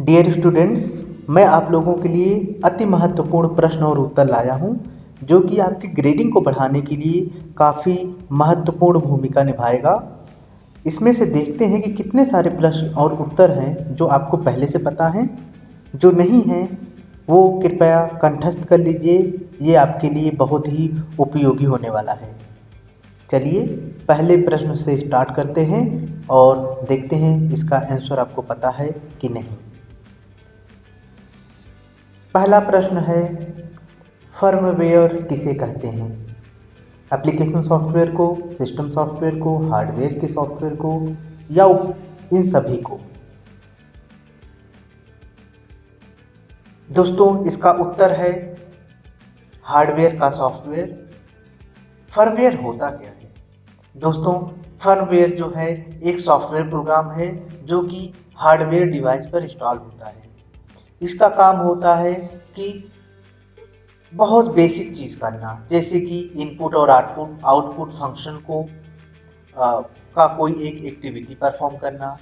Dear students, मैं आप लोगों के लिए अति महत्वपूर्ण प्रश्न और उत्तर लाया हूं, जो कि आपकी ग्रेडिंग को बढ़ाने के लिए काफ़ी महत्वपूर्ण भूमिका निभाएगा। इसमें से देखते हैं कि कितने सारे प्रश्न और उत्तर हैं जो आपको पहले से पता हैं। जो नहीं हैं वो कृपया कंठस्थ कर लीजिए, ये आपके लिए बहुत ही उपयोगी होने वाला है। चलिए पहले प्रश्न से स्टार्ट करते हैं और देखते हैं इसका आंसर आपको पता है कि नहीं। पहला प्रश्न है, फर्मवेयर किसे कहते हैं? एप्लीकेशन सॉफ्टवेयर को, सिस्टम सॉफ्टवेयर को, हार्डवेयर के सॉफ्टवेयर को, या इन सभी को? दोस्तों इसका उत्तर है हार्डवेयर का सॉफ्टवेयर। फर्मवेयर होता क्या है? दोस्तों फर्मवेयर जो है एक सॉफ्टवेयर प्रोग्राम है जो कि हार्डवेयर डिवाइस पर इंस्टॉल होता है। इसका काम होता है कि बहुत बेसिक चीज़ करना, जैसे कि इनपुट और आउटपुट फंक्शन को का कोई एक एक्टिविटी परफॉर्म करना,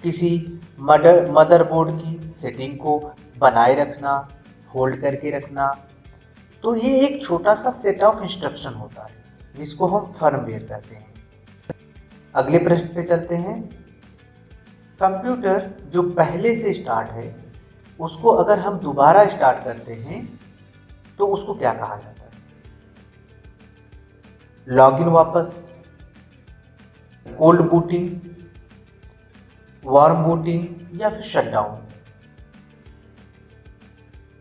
किसी मदरबोर्ड की सेटिंग को बनाए रखना, होल्ड करके रखना। तो ये एक छोटा सा सेट ऑफ इंस्ट्रक्शन होता है जिसको हम फर्मवेयर कहते हैं। अगले प्रश्न पे चलते हैं। कंप्यूटर जो पहले से स्टार्ट है उसको अगर हम दोबारा स्टार्ट करते हैं तो उसको क्या कहा जाता है? लॉगिन वापस, कोल्ड बूटिंग, वार्म बूटिंग, या फिर शटडाउन?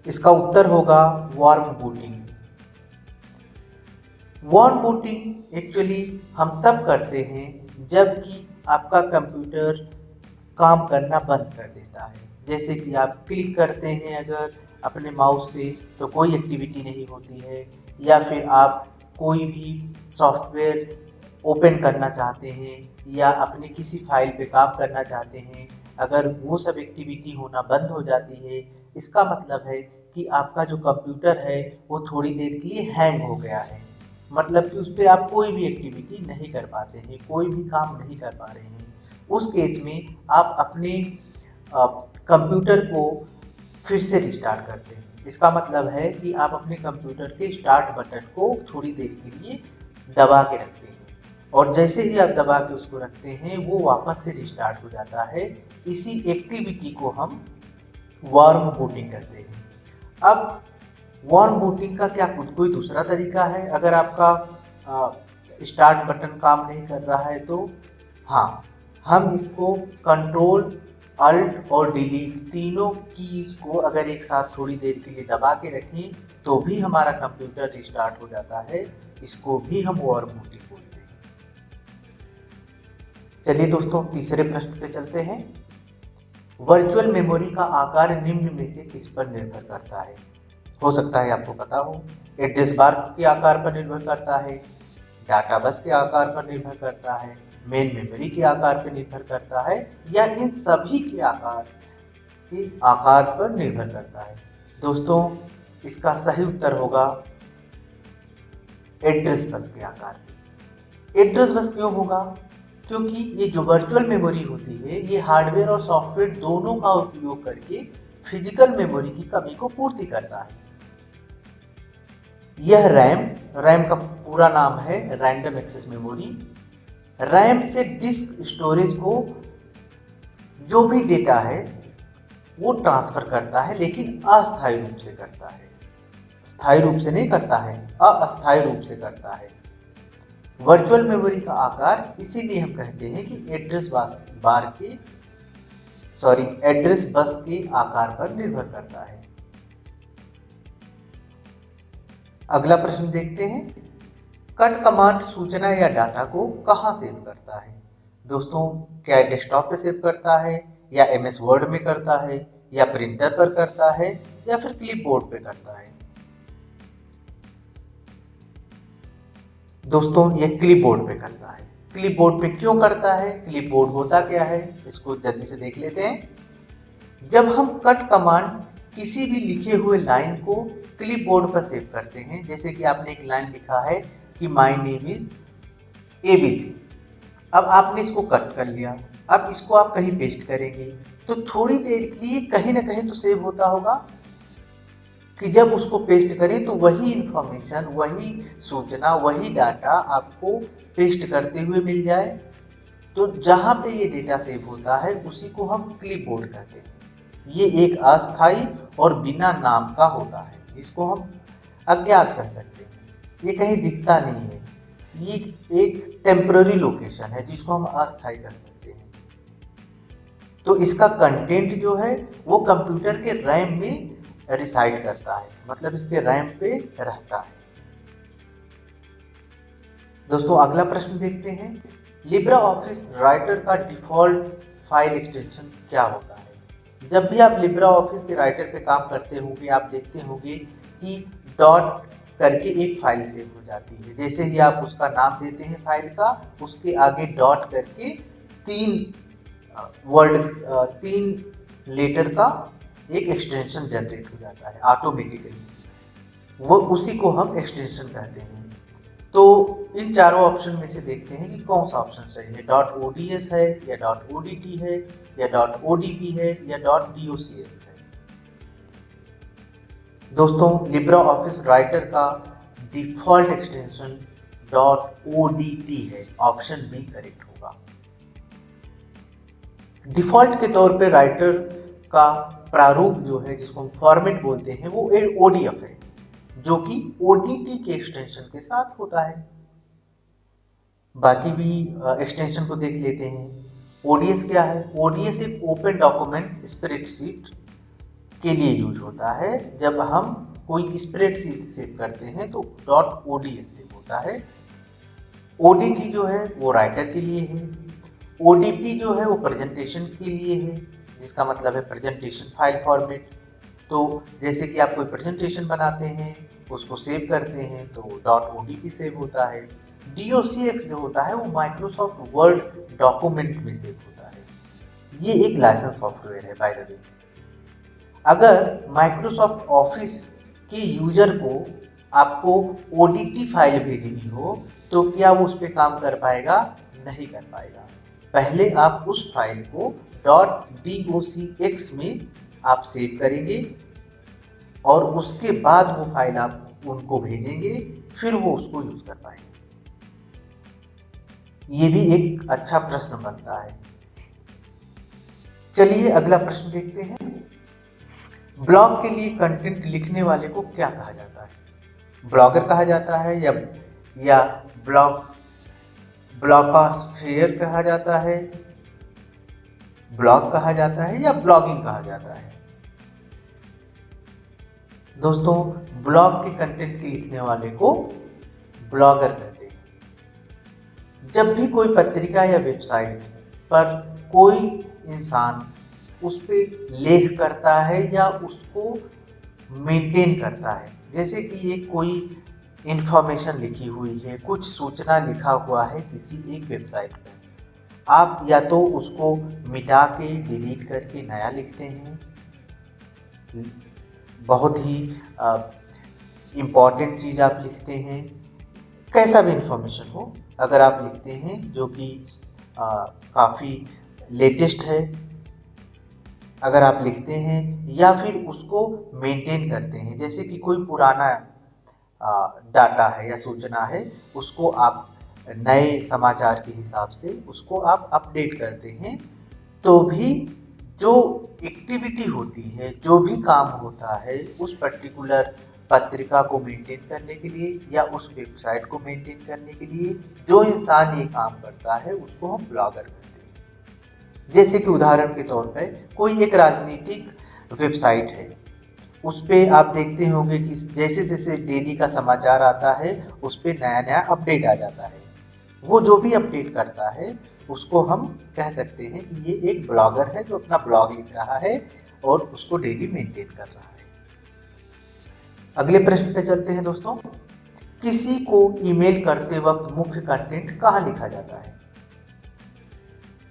इसका उत्तर होगा warm booting. Warm booting actually हम तब करते हैं जबकि आपका कंप्यूटर काम करना बंद कर देता है। जैसे कि आप क्लिक करते हैं अगर अपने माउस से तो कोई एक्टिविटी नहीं होती है, या फिर आप कोई भी सॉफ्टवेयर ओपन करना चाहते हैं या अपनी किसी फाइल पे काम करना चाहते हैं, अगर वो सब एक्टिविटी होना बंद हो जाती है, इसका मतलब है कि आपका जो कंप्यूटर है वो थोड़ी देर के लिए हैंग हो गया है। मतलब कि उस पर आप कोई भी एक्टिविटी नहीं कर पाते हैं, कोई भी काम नहीं कर पा रहे हैं। उस केस में आप अपने कंप्यूटर को फिर से रिस्टार्ट करते हैं। इसका मतलब है कि आप अपने कंप्यूटर के स्टार्ट बटन को थोड़ी देर के लिए दबा के रखते हैं, और जैसे ही आप दबा के उसको रखते हैं वो वापस से रिस्टार्ट हो जाता है। इसी एक्टिविटी को हम वार्म बूटिंग कहते हैं। अब वार्म बूटिंग का क्या कोई दूसरा तरीका है? अगर आपका स्टार्ट बटन काम नहीं कर रहा है तो हाँ, हम इसको कंट्रोल अल्ट और डिलीट तीनों कीज को अगर एक साथ थोड़ी देर के लिए दबा के रखें तो भी हमारा कंप्यूटर रिस्टार्ट हो जाता है। इसको भी हम वार्म बूटिंग बोलते हैं। चलिए दोस्तों तीसरे प्रश्न पे चलते हैं। वर्चुअल मेमोरी का आकार निम्न में से किस पर निर्भर करता है? हो सकता है आपको पता हो। एड्रेस बार के आकार पर निर्भर करता है, डाटा बस के आकार पर निर्भर करता है, मेन मेमोरी के आकार पर निर्भर करता है, या इन सभी के आकार पर निर्भर करता है? दोस्तों इसका सही उत्तर होगा एड्रेस बस के आकार पर। एड्रेस बस क्यों होगा? क्योंकि ये जो वर्चुअल मेमोरी होती है ये हार्डवेयर और सॉफ्टवेयर दोनों का उपयोग करके फिजिकल मेमोरी की कमी को पूर्ति करता है। यह रैम का पूरा नाम है रैंडम एक्सेस मेमोरी। रैम से डिस्क स्टोरेज को जो भी डेटा है वो ट्रांसफर करता है, लेकिन अस्थायी रूप से करता है। स्थायी रूप से नहीं करता है, अस्थायी रूप से करता है। वर्चुअल मेमोरी का आकार इसीलिए हम कहते हैं कि एड्रेस बस के आकार पर निर्भर करता है। अगला प्रश्न देखते हैं। कट कमांड सूचना या डाटा को कहाँ सेव करता है? दोस्तों क्या डेस्कटॉप पे सेव करता है, या MS वर्ड में करता है, या प्रिंटर पर करता है, या फिर क्लिपबोर्ड पे करता है? दोस्तों ये क्लिपबोर्ड पे करता है। क्लिपबोर्ड पे क्यों करता है? क्लिपबोर्ड होता क्या है इसको जल्दी से देख लेते हैं। जब हम कट कमांड किसी भी लिखे हुए लाइन को क्लिपबोर्ड पर सेव करते हैं, जैसे कि आपने एक लाइन लिखा है कि माय नेम इज ABC, अब आपने इसको कट कर लिया, अब इसको आप कहीं पेस्ट करेंगे तो थोड़ी देर के लिए कहीं ना कहीं तो सेव होता होगा कि जब उसको पेस्ट करें तो वही इंफॉर्मेशन, वही सूचना, वही डाटा आपको पेस्ट करते हुए मिल जाए। तो जहाँ पे ये डेटा सेव होता है उसी को हम क्लिपबोर्ड कहते हैं। ये एक अस्थायी और बिना नाम का होता है जिसको हम अज्ञात कर सकते हैं, ये कहीं दिखता नहीं है। ये एक टेम्पररी लोकेशन है जिसको हम अस्थायी कर सकते हैं। तो इसका कंटेंट जो है वो कंप्यूटर के रैम में रिसाइड करता है, मतलब इसके रैम पे रहता है। दोस्तों अगला प्रश्न देखते हैं, लिब्रा ऑफिस राइटर का डिफ़ॉल्ट फाइल एक्सटेंशन क्या होता है। जब भी आप लिब्रा ऑफिस के राइटर पे काम करते होंगे आप देखते होंगे कि डॉट करके एक फाइल सेव हो जाती है। जैसे ही आप उसका नाम देते हैं फाइल का, उसके आगे डॉट करके तीन लेटर का एक एक्सटेंशन जनरेट हो जाता है ऑटोमेटिकली। वो उसी को हम एक्सटेंशन कहते हैं। तो इन चारों ऑप्शन में से देखते हैं कि कौन सा ऑप्शन सही है, .ods है या .odt है या .odp है या .docx है। दोस्तों लिब्रा ऑफिस राइटर का डिफ़ॉल्ट एक्सटेंशन .odt है, ऑप्शन बी करेक्ट होगा। डिफ़ॉल्ट के तौर पे राइटर का प्रारूप जो है जिसको हम फॉर्मेट बोलते हैं वो ODF है, जो कि ODT के एक्सटेंशन के साथ होता है। बाकी भी एक्सटेंशन को देख लेते हैं। ODS क्या है? ODS एक ओपन डॉक्यूमेंट स्प्रेडशीट के लिए यूज होता है। जब हम कोई स्प्रेडशीट सेव करते हैं तो .ods सेव होता है। ODT जो है वो राइटर के लिए है। ODP जो है वो प्रेजेंटेशन के लिए है, जिसका मतलब है प्रेजेंटेशन फाइल फॉर्मेट। तो जैसे कि आप कोई प्रेजेंटेशन बनाते हैं उसको सेव करते हैं तो .odp सेव होता है। docx जो होता है वो माइक्रोसॉफ्ट वर्ड डॉक्यूमेंट में सेव होता है। ये एक लाइसेंस सॉफ्टवेयर है बाय द वे। अगर माइक्रोसॉफ्ट ऑफिस के यूजर को आपको ODT फाइल भेजनी हो तो क्या वो उस पर काम कर पाएगा? नहीं कर पाएगा। पहले आप उस फाइल को .docx में आप सेव करेंगे और उसके बाद वो फाइल आप उनको भेजेंगे, फिर वो उसको यूज कर पाएंगे। ये भी एक अच्छा प्रश्न बनता है। चलिए अगला प्रश्न देखते हैं, ब्लॉग के लिए कंटेंट लिखने वाले को क्या कहा जाता है? ब्लॉगर कहा जाता है या ब्लॉगोस्फेयर कहा जाता है, ब्लॉग कहा जाता है या ब्लॉगिंग कहा जाता है? दोस्तों ब्लॉग के कंटेंट के लिखने वाले को ब्लॉगर कहते हैं। जब भी कोई पत्रिका या वेबसाइट पर कोई इंसान उस पर लेख करता है या उसको मेंटेन करता है, जैसे कि ये कोई इंफॉर्मेशन लिखी हुई है, कुछ सूचना लिखा हुआ है किसी एक वेबसाइट पर, आप या तो उसको मिटा के डिलीट करके नया लिखते हैं, बहुत ही इम्पॉर्टेंट चीज़ आप लिखते हैं, कैसा भी इंफॉर्मेशन हो अगर आप लिखते हैं जो कि काफ़ी लेटेस्ट है अगर आप लिखते हैं, या फिर उसको मेंटेन करते हैं, जैसे कि कोई पुराना डाटा है या सूचना है उसको आप नए समाचार के हिसाब से उसको आप अपडेट करते हैं, तो भी जो एक्टिविटी होती है, जो भी काम होता है उस पर्टिकुलर पत्रिका को मेंटेन करने के लिए या उस वेबसाइट को मेंटेन करने के लिए जो इंसान ये काम करता है उसको हम ब्लॉगर कहते हैं। जैसे कि उदाहरण के तौर पर कोई एक राजनीतिक वेबसाइट है, उस पर आप देखते होंगे कि जैसे जैसे डेली का समाचार आता है उस पर नया नया अपडेट आ जाता है। वो जो भी अपडेट करता है उसको हम कह सकते हैं कि ये एक ब्लॉगर है जो अपना ब्लॉग लिख रहा है और उसको डेली मेंटेन कर रहा है। अगले प्रश्न पे चलते हैं दोस्तों, किसी को ईमेल करते वक्त मुख्य कंटेंट कहाँ लिखा जाता है?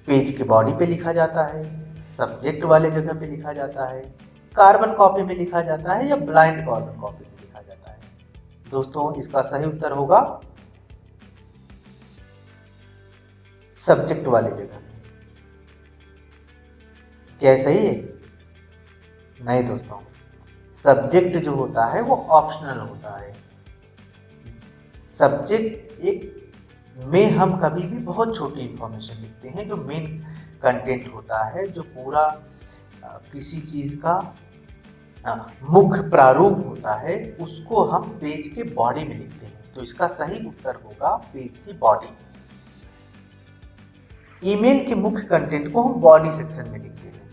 पेज के बॉडी पे लिखा जाता है, सब्जेक्ट वाले जगह पे लिखा जाता है, कार्बन कॉपी में लिखा जाता है या ब्लाइंड कार्बन कॉपी में लिखा जाता है? दोस्तों इसका सही उत्तर होगा सब्जेक्ट वाली जगह। क्या सही है? नहीं दोस्तों, सब्जेक्ट जो होता है वो ऑप्शनल होता है। सब्जेक्ट एक में हम कभी भी बहुत छोटी इंफॉर्मेशन लिखते हैं। जो मेन कंटेंट होता है, जो पूरा किसी चीज़ का मुख्य प्रारूप होता है, उसको हम पेज के बॉडी में लिखते हैं। तो इसका सही उत्तर होगा पेज की बॉडी। ईमेल के मुख्य कंटेंट को हम बॉडी सेक्शन में लिखते हैं,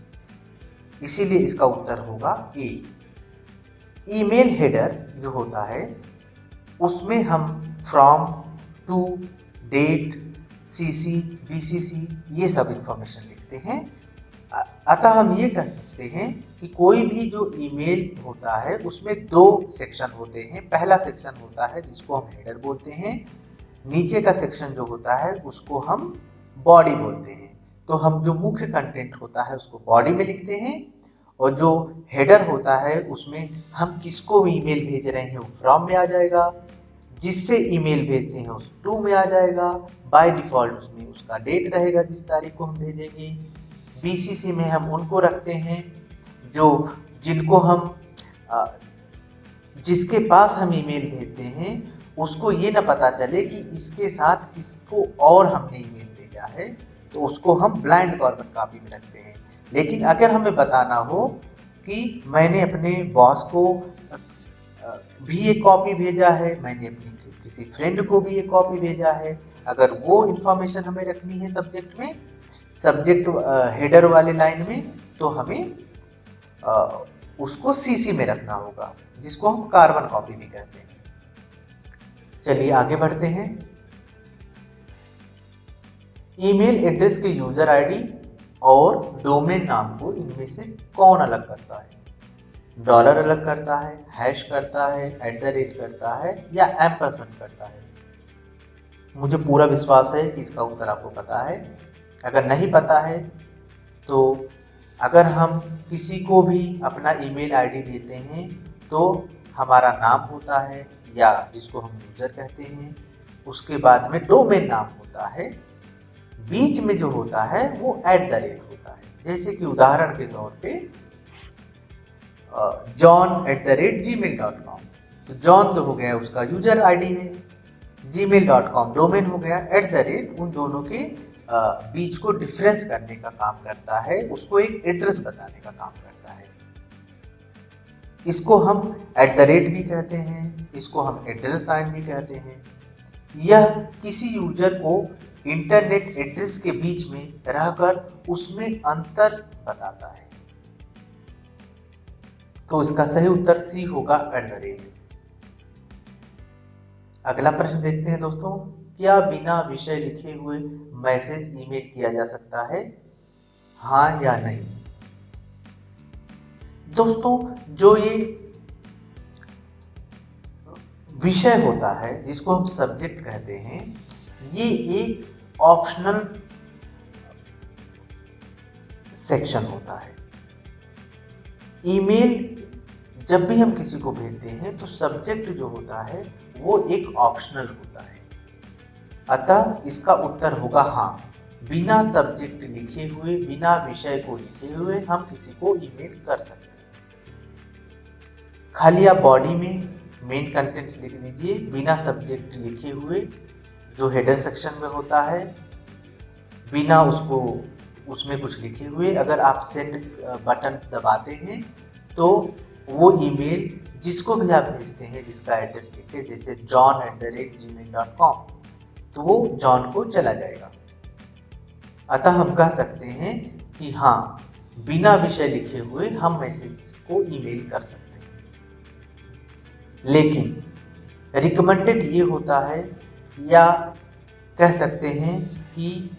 इसीलिए इसका उत्तर होगा ए। ईमेल हेडर जो होता है उसमें हम from, to, date, CC, BCC ये सब इंफॉर्मेशन लिखते हैं। अतः हम ये कह सकते हैं कि कोई भी जो ईमेल होता है उसमें दो सेक्शन होते हैं। पहला सेक्शन होता है जिसको हम हेडर बोलते हैं, नीचे का सेक्शन जो होता है उसको हम बॉडी बोलते हैं। तो हम जो मुख्य कंटेंट होता है उसको बॉडी में लिखते हैं, और जो हेडर होता है उसमें हम किसको ईमेल भेज रहे हैं वो फ्रॉम में आ जाएगा, जिससे ईमेल भेजते हैं उस टू में आ जाएगा। बाय डिफ़ॉल्ट उसमें उसका डेट रहेगा जिस तारीख को हम भेजेंगे। बीसीसी में हम उनको रखते हैं जो जिनको हम जिसके पास हम ईमेल भेजते हैं उसको ये ना पता चले कि इसके साथ किसको और हमने ईमेल भेजा है, तो उसको हम ब्लाइंड कॉर्बन कॉपी में रखते हैं। लेकिन अगर हमें बताना हो कि मैंने अपने बॉस को भी एक कॉपी भेजा है, मैंने अपनी किसी फ्रेंड को भी एक कॉपी भेजा है, अगर वो इन्फॉर्मेशन हमें रखनी है सब्जेक्ट में, सब्जेक्ट हेडर वाले लाइन में, तो हमें उसको सीसी में रखना होगा, जिसको हम कार्बन कॉपी भी कहते हैं। चलिए आगे बढ़ते हैं। ईमेल एड्रेस के यूजर आईडी और डोमेन नाम को इनमें से कौन अलग करता है? डॉलर अलग करता है, हैश करता है, @ करता है, या एम्परसेंड करता है? मुझे पूरा विश्वास है कि इसका उत्तर आपको पता है। अगर नहीं पता है तो अगर हम किसी को भी अपना ईमेल आईडी देते हैं तो हमारा नाम होता है या जिसको हम यूज़र कहते हैं, उसके बाद में डोमेन नाम होता है, बीच में जो होता है वो @ होता है। जैसे कि उदाहरण के तौर पे john@gmail.com, तो जॉन तो हो गया उसका यूजर आईडी है, gmail.com डोमेन हो गया, @ उन दोनों के बीच को डिफरेंस करने का काम करता है, उसको एक एड्रेस बताने का काम करता है। इसको हम @ भी कहते हैं, इसको हम एड्रेस साइन भी कहते हैं। यह किसी यूजर को इंटरनेट एड्रेस के बीच में रहकर उसमें अंतर बताता है। तो इसका सही उत्तर सी होगा @। अगला प्रश्न देखते हैं दोस्तों, क्या बिना विषय लिखे हुए मैसेज ईमेल किया जा सकता है? हाँ या नहीं? दोस्तों, जो ये विषय होता है जिसको हम सब्जेक्ट कहते हैं, ये एक ऑप्शनल सेक्शन होता है। ईमेल जब भी हम किसी को भेजते हैं तो सब्जेक्ट जो होता है वो एक ऑप्शनल होता है। अतः इसका उत्तर होगा हाँ, बिना सब्जेक्ट लिखे हुए, बिना विषय को लिखे हुए हम किसी को ईमेल कर सकते हैं। खाली आप बॉडी में मेन कंटेंट्स लिख दीजिए, बिना सब्जेक्ट लिखे हुए, जो हेडर सेक्शन में होता है, बिना उसको उसमें कुछ लिखे हुए। अगर आप सेंड बटन दबाते हैं तो वो ईमेल जिसको भी आप भेजते हैं, जिसका एड्रेस लिखे, जैसे john@gmail.com, तो वो जॉन को चला जाएगा। अतः हम कह सकते हैं कि हाँ, बिना विषय लिखे हुए हम मैसेज को ईमेल कर सकते हैं। लेकिन रिकमेंडेड ये होता है, या कह सकते हैं कि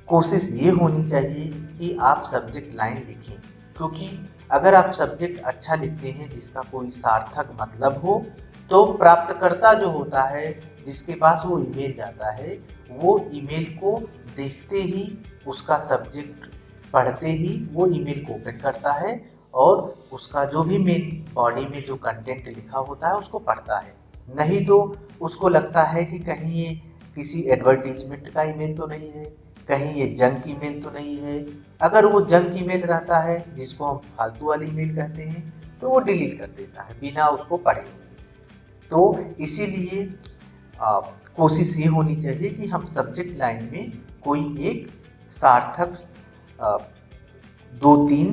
कोशिश ये होनी चाहिए कि आप सब्जेक्ट लाइन लिखें, क्योंकि अगर आप सब्जेक्ट अच्छा लिखते हैं जिसका कोई सार्थक मतलब हो, तो प्राप्तकर्ता जो होता है, जिसके पास वो ईमेल जाता है, वो ईमेल को देखते ही, उसका सब्जेक्ट पढ़ते ही वो ईमेल को ओपन करता है और उसका जो भी मेन बॉडी में जो कंटेंट लिखा होता है उसको पढ़ता है। नहीं तो उसको लगता है कि कहीं ये किसी एडवर्टीजमेंट का ईमेल तो नहीं है, कहीं ये जंक ईमेल तो नहीं है। अगर वो जंक ईमेल रहता है, जिसको हम फालतू वाली ईमेल कहते हैं, तो वो डिलीट कर देता है बिना उसको पढ़े हुए। तो इसीलिए कोशिश ये होनी चाहिए कि हम सब्जेक्ट लाइन में कोई एक सार्थक दो तीन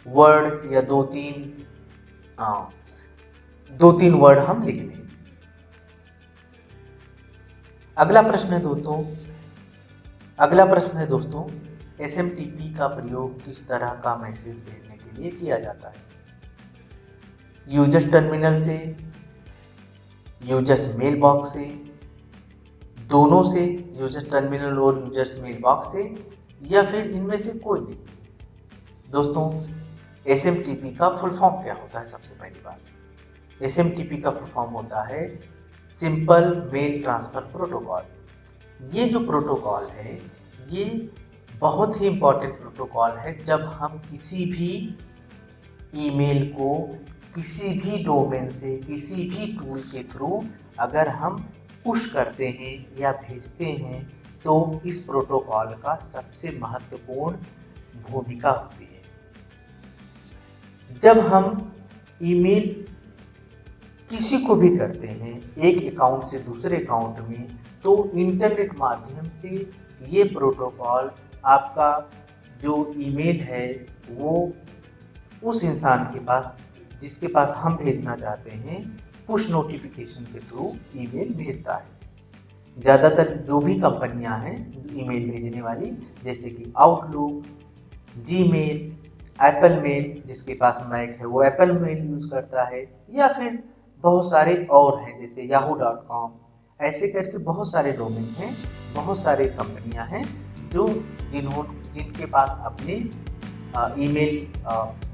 वर्ड या दो तीन वर्ड हम लिख लें। अगला प्रश्न है दोस्तों, SMTP का प्रयोग किस तरह का मैसेज भेजने के लिए किया जाता है? यूजर्स टर्मिनल से, यूजर्स मेल बॉक्स से, दोनों से, यूजर टर्मिनल और यूजर्स मेल बॉक्स से, या फिर इनमें से कोई नहीं? दोस्तों, SMTP का फुल फॉर्म क्या होता है? सबसे पहली बात, SMTP का फुल फॉर्म होता है सिंपल मेल ट्रांसफर प्रोटोकॉल। ये जो प्रोटोकॉल है, ये बहुत ही इम्पोर्टेंट प्रोटोकॉल है। जब हम किसी भी ईमेल को किसी भी डोमेन से, किसी भी टूल के थ्रू अगर हम पुश करते हैं या भेजते हैं, तो इस प्रोटोकॉल का सबसे महत्वपूर्ण भूमिका होती है। जब हम ईमेल किसी को भी करते हैं एक अकाउंट से दूसरे अकाउंट में, तो इंटरनेट माध्यम से ये प्रोटोकॉल आपका जो ईमेल है वो उस इंसान के पास जिसके पास हम भेजना चाहते हैं, पुश नोटिफिकेशन के थ्रू ईमेल भेजता है। ज़्यादातर जो भी कंपनियां हैं ईमेल भेजने वाली, जैसे कि आउटलुक, जीमेल, एप्पल मेल, जिसके पास मैक है वो एप्पल मेल यूज़ करता है, या फिर बहुत सारे और हैं जैसे yahoo.com, ऐसे करके बहुत सारे डोमेन हैं, बहुत सारे कंपनियां हैं जो जिनके पास अपने ईमेल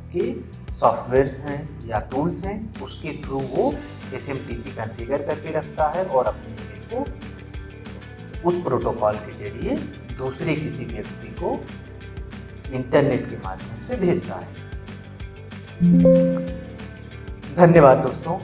के सॉफ्टवेयर्स हैं या टूल्स हैं, उसके थ्रू वो SMTP कॉन्फ़िगर करके रखता है और अपने ईमेल को उस प्रोटोकॉल के जरिए दूसरे किसी व्यक्ति को इंटरनेट के माध्यम से भेजता है। धन्यवाद दोस्तों।